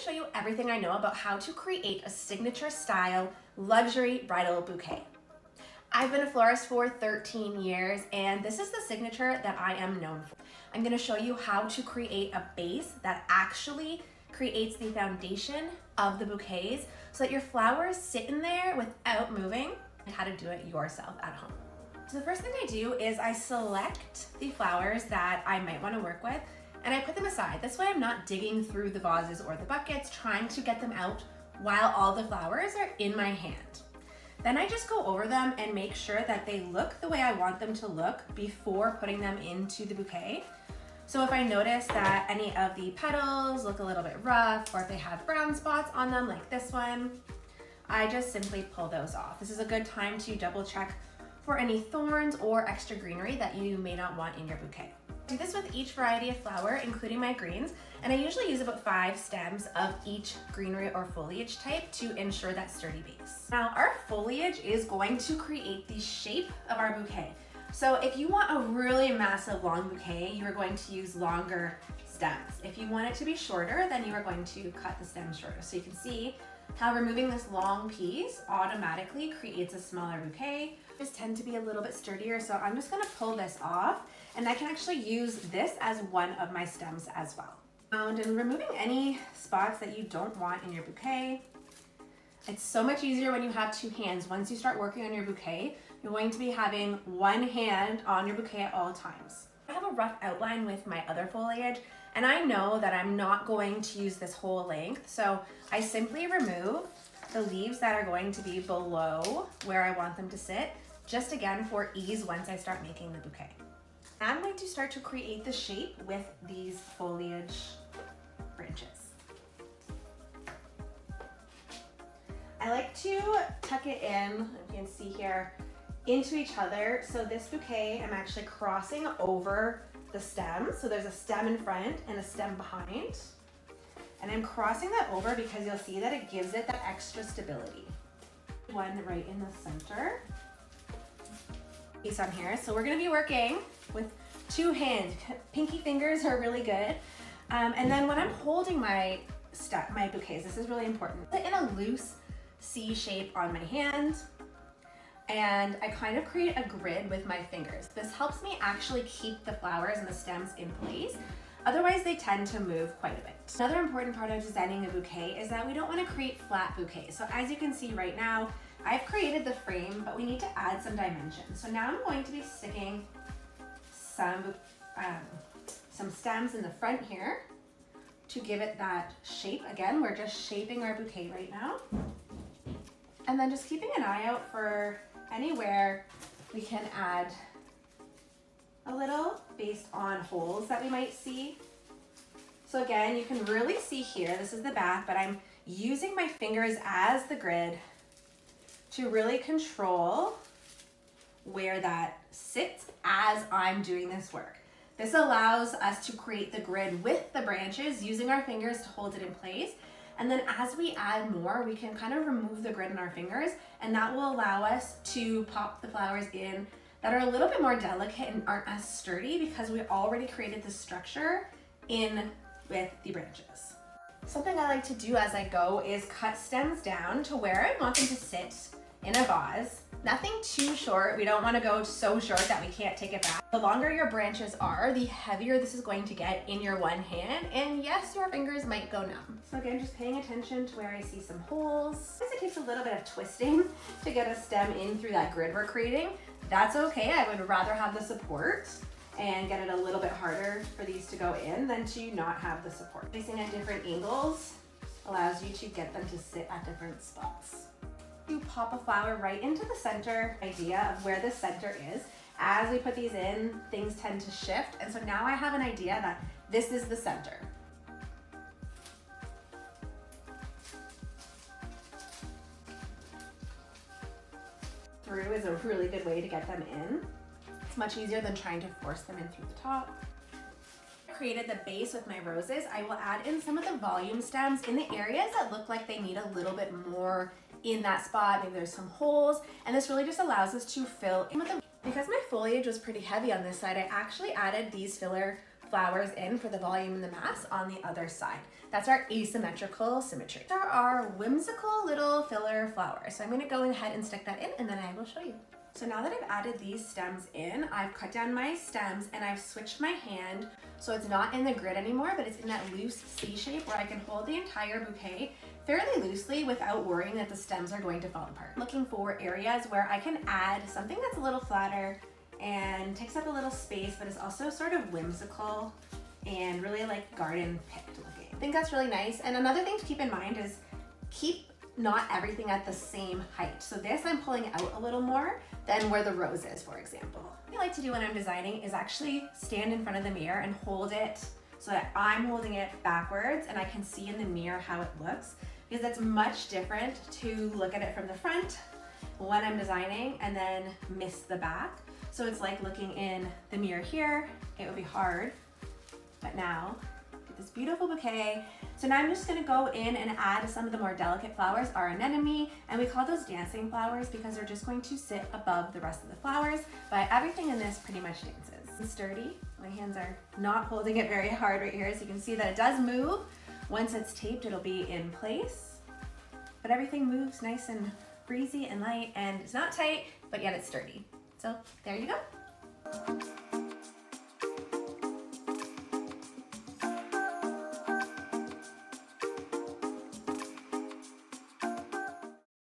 to show you everything I know about how to create a signature style luxury bridal bouquet. I've been a florist for 13 years and this is the signature that I am known for. I'm going to show you how to create a base that actually creates the foundation of the bouquets so that your flowers sit in there without moving, and how to do it yourself at home. So the first thing I do is I select the flowers that I might want to work with and I put them aside. This way I'm not digging through the vases or the buckets trying to get them out while all the flowers are in my hand. Then I just go over them and make sure that they look the way I want them to look before putting them into the bouquet. So if I notice that any of the petals look a little bit rough, or if they have brown spots on them like this one, I just simply pull those off. This is a good time to double check for any thorns or extra greenery that you may not want in your bouquet. I do this with each variety of flower, including my greens, and I usually use about 5 stems of each greenery or foliage type to ensure that sturdy base. Now our foliage is going to create the shape of our bouquet. So if you want a really massive long bouquet, you are going to use longer stems. If you want it to be shorter, then you are going to cut the stems shorter. So you can see how removing this long piece automatically creates a smaller bouquet. These tend to be a little bit sturdier, so I'm just gonna pull this off, and I can actually use this as one of my stems as well. And removing any spots that you don't want in your bouquet. It's so much easier when you have 2 hands. Once you start working on your bouquet, you're going to be having one hand on your bouquet at all times. I have a rough outline with my other foliage, and I know that I'm not going to use this whole length, so I simply remove the leaves that are going to be below where I want them to sit, just again for ease once I start making the bouquet. I'm going to start to create the shape with these foliage branches. I like to tuck it in, you can see here, into each other. So this bouquet, I'm actually crossing over the stems. So there's a stem in front and a stem behind. And I'm crossing that over because you'll see that it gives it that extra stability. One right in the center. Piece on here. So we're gonna be working with 2 hands. Pinky fingers are really good. And then when I'm holding my bouquets, this is really important. In a loose C shape on my hand, and I kind of create a grid with my fingers. This helps me actually keep the flowers and the stems in place. Otherwise, they tend to move quite a bit. Another important part of designing a bouquet is that we don't want to create flat bouquets. So as you can see right now, I've created the frame, but we need to add some dimension. So now I'm going to be sticking some stems in the front here to give it that shape. Again, we're just shaping our bouquet right now. And then just keeping an eye out for anywhere we can add a little based on holes that we might see. So again, you can really see here, this is the back, but I'm using my fingers as the grid to really control where that sits as I'm doing this work. This allows us to create the grid with the branches using our fingers to hold it in place. And then as we add more, we can kind of remove the grid in our fingers, and that will allow us to pop the flowers in that are a little bit more delicate and aren't as sturdy because we already created the structure in with the branches. Something I like to do as I go is cut stems down to where I want them to sit in a vase. Nothing too short. We don't want to go so short that we can't take it back. The longer your branches are, the heavier this is going to get in your one hand. And yes, your fingers might go numb. So again, just paying attention to where I see some holes. It takes a little bit of twisting to get a stem in through that grid we're creating. That's okay. I would rather have the support and get it a little bit harder for these to go in than to not have the support. Placing at different angles allows you to get them to sit at different spots. You pop a flower right into the center, idea of where the center is. As we put these in, things tend to shift, and so now I have an idea that this is the center. Through is a really good way to get them in. It's much easier than trying to force them in through the top. I created the base with my roses. I will add in some of the volume stems in the areas that look like they need a little bit more in that spot. Maybe there's some holes, and this really just allows us to fill in with them. Because my foliage was pretty heavy on this side, I actually added these filler flowers in for the volume and the mass on the other side. That's our asymmetrical symmetry. There are whimsical little filler flowers. So I'm gonna go ahead and stick that in and then I will show you. So now that I've added these stems in, I've cut down my stems and I've switched my hand so it's not in the grid anymore, but it's in that loose C shape where I can hold the entire bouquet fairly loosely without worrying that the stems are going to fall apart. Looking for areas where I can add something that's a little flatter and takes up a little space, but is also sort of whimsical and really like garden picked looking. I think that's really nice. And another thing to keep in mind is keep not everything at the same height. So this I'm pulling out a little more than where the rose is, for example. What I like to do when I'm designing is actually stand in front of the mirror and hold it so that I'm holding it backwards and I can see in the mirror how it looks, because it's much different to look at it from the front when I'm designing and then miss the back. So it's like looking in the mirror here, it would be hard, but now this beautiful bouquet. So now I'm just gonna go in and add some of the more delicate flowers, our anenome, and we call those dancing flowers because they're just going to sit above the rest of the flowers, but everything in this pretty much dances. It's sturdy, my hands are not holding it very hard right here, so you can see that it does move. Once it's taped, it'll be in place, but everything moves nice and breezy and light, and it's not tight, but yet it's sturdy. So there you go.